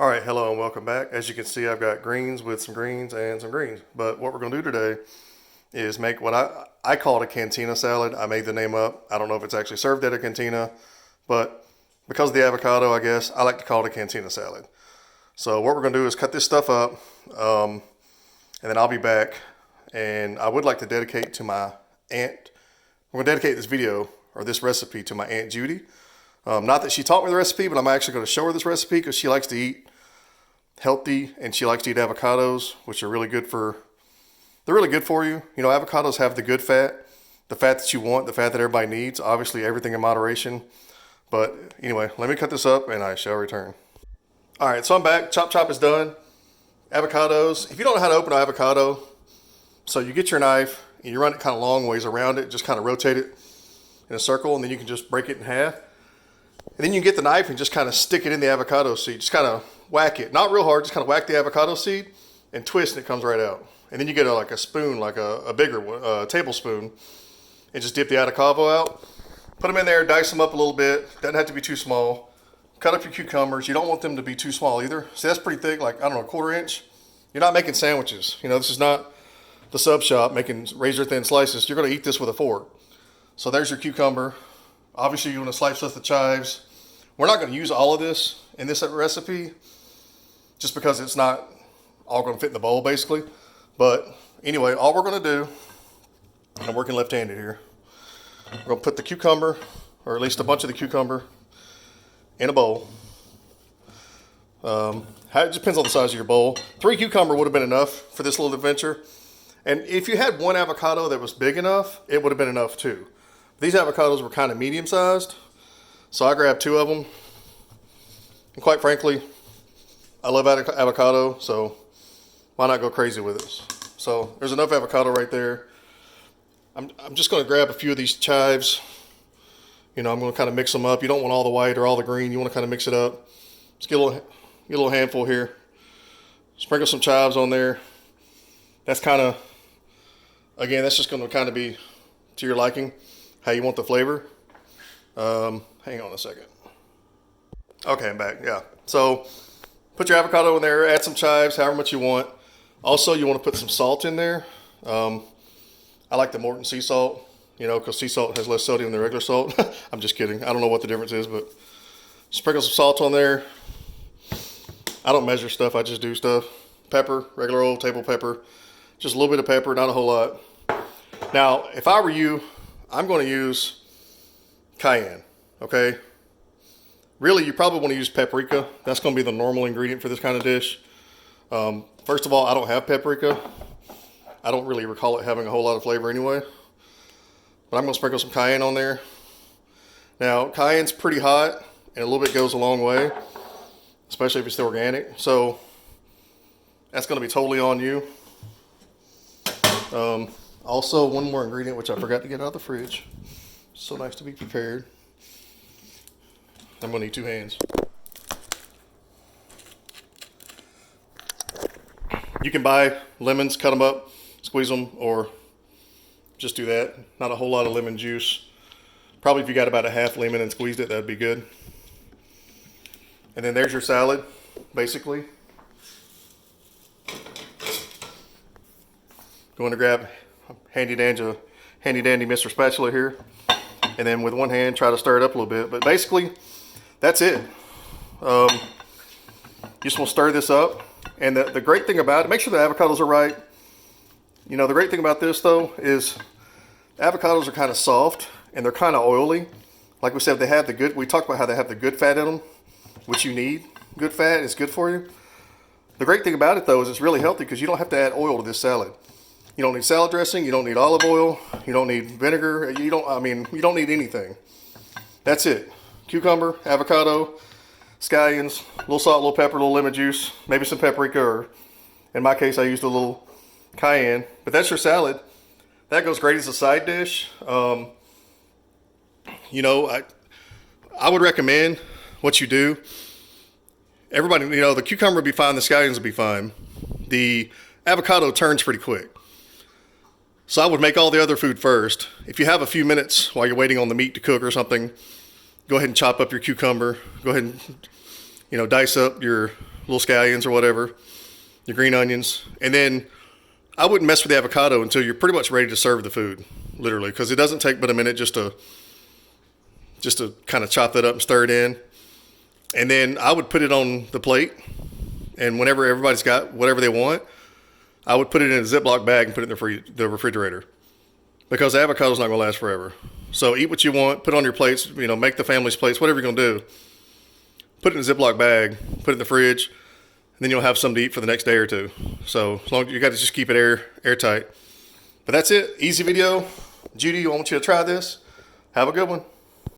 All right, hello and welcome back. As you can see, I've got greens with some greens and some greens. But what we're going to do today is make what I call it a cantina salad. I made the name up. I don't know if it's actually served at a cantina, but because of the avocado, I guess, I like to call it a cantina salad. So what we're going to do is cut this stuff up, and then I'll be back. And I would like to dedicate to my aunt. We're going to dedicate this video or this recipe to my Aunt Judy. Not that she taught me the recipe, but I'm actually going to show her this recipe because she likes to eat healthy and she likes to eat avocados, which are they're really good for you. You know, avocados have the good fat, the fat that you want, the fat that everybody needs. Obviously, everything in moderation. But anyway, let me cut this up and I shall return. All right, so I'm back. Chop is done. Avocados. If you don't know how to open an avocado, so you get your knife and you run it kind of long ways around it, just kind of rotate it in a circle, and then you can just break it in half. And then you get the knife and just kind of stick it in the avocado seed. Just kind of whack it. Not real hard, just kind of whack the avocado seed and twist and it comes right out. And then you get like a spoon, like a bigger one, a tablespoon, and just dip the avocado out. Put them in there, dice them up a little bit. Doesn't have to be too small. Cut up your cucumbers. You don't want them to be too small either. See, that's pretty thick, like, I don't know, 1/4 inch. You're not making sandwiches. You know, this is not the sub shop making razor thin slices. You're going to eat this with a fork. So there's your cucumber. Obviously, you want to slice with the chives. We're not going to use all of this in this recipe just because it's not all going to fit in the bowl, basically. But anyway, all we're going to do, and I'm working left-handed here, we're going to put the cucumber, or at least a bunch of the cucumber, in a bowl. It depends on the size of your bowl. 3 cucumber would have been enough for this little adventure. And if you had 1 avocado that was big enough, it would have been enough too. These avocados were kind of medium-sized, so I grabbed 2 of them. And quite frankly, I love avocado, so why not go crazy with it? So there's enough avocado right there. I'm just going to grab a few of these chives. You know, I'm going to kind of mix them up. You don't want all the white or all the green. You want to kind of mix it up. Just get a little handful here. Sprinkle some chives on there. That's kind of, again, that's just going to kind of be to your liking, how you want the flavor. Hang on a second. Okay, I'm back. Yeah. So put your avocado in there, add some chives, however much you want. Also, you want to put some salt in there. I like the Morton sea salt, you know, because sea salt has less sodium than regular salt. I'm just kidding. I don't know what the difference is, but sprinkle some salt on there. I don't measure stuff. I just do stuff. Pepper, regular old table pepper. Just a little bit of pepper, not a whole lot. Now, if I were you, I'm going to use cayenne, okay? Really, you probably want to use paprika. That's going to be the normal ingredient for this kind of dish. First of all, I don't have paprika. I don't really recall it having a whole lot of flavor anyway. But I'm going to sprinkle some cayenne on there. Now, cayenne's pretty hot, and a little bit goes a long way, especially if it's organic. So that's going to be totally on you. Also, one more ingredient, which I forgot to get out of the fridge. So nice to be prepared. I'm going to need 2 hands. You can buy lemons, cut them up, squeeze them, or just do that. Not a whole lot of lemon juice. Probably if you got about a half lemon and squeezed it, that'd be good. And then there's your salad, basically. Going to grab handy dandy Mr. Spatula here. And then with one hand, try to stir it up a little bit. But basically, that's it. You just want to stir this up. And the great thing about it, make sure the avocados are right. You know, the great thing about this, though, is avocados are kind of soft and they're kind of oily. Like we said, we talked about how they have the good fat in them, which you need. Good fat is good for you. The great thing about it, though, is it's really healthy because you don't have to add oil to this salad. You don't need salad dressing. You don't need olive oil. You don't need vinegar. You don't need anything. That's it. Cucumber, avocado, scallions, a little salt, a little pepper, a little lemon juice, maybe some paprika, or in my case, I used a little cayenne. But that's your salad. That goes great as a side dish. You know, I would recommend what you do. Everybody, you know, the cucumber will be fine. The scallions will be fine. The avocado turns pretty quick. So I would make all the other food first. If you have a few minutes while you're waiting on the meat to cook or something, go ahead and chop up your cucumber. Go ahead and, you know, dice up your little scallions or whatever, your green onions, and then I wouldn't mess with the avocado until you're pretty much ready to serve the food, literally, because it doesn't take but a minute just to kind of chop that up and stir it in. And then I would put it on the plate, and whenever everybody's got whatever they want, I would put it in a Ziploc bag and put it in the refrigerator, because the avocado's not going to last forever. So eat what you want, put it on your plates, make the family's plates, whatever you're going to do. Put it in a Ziploc bag, put it in the fridge, and then you'll have something to eat for the next day or two. So as long as you got to just keep it airtight. But that's it. Easy video. Judy, I want you to try this. Have a good one.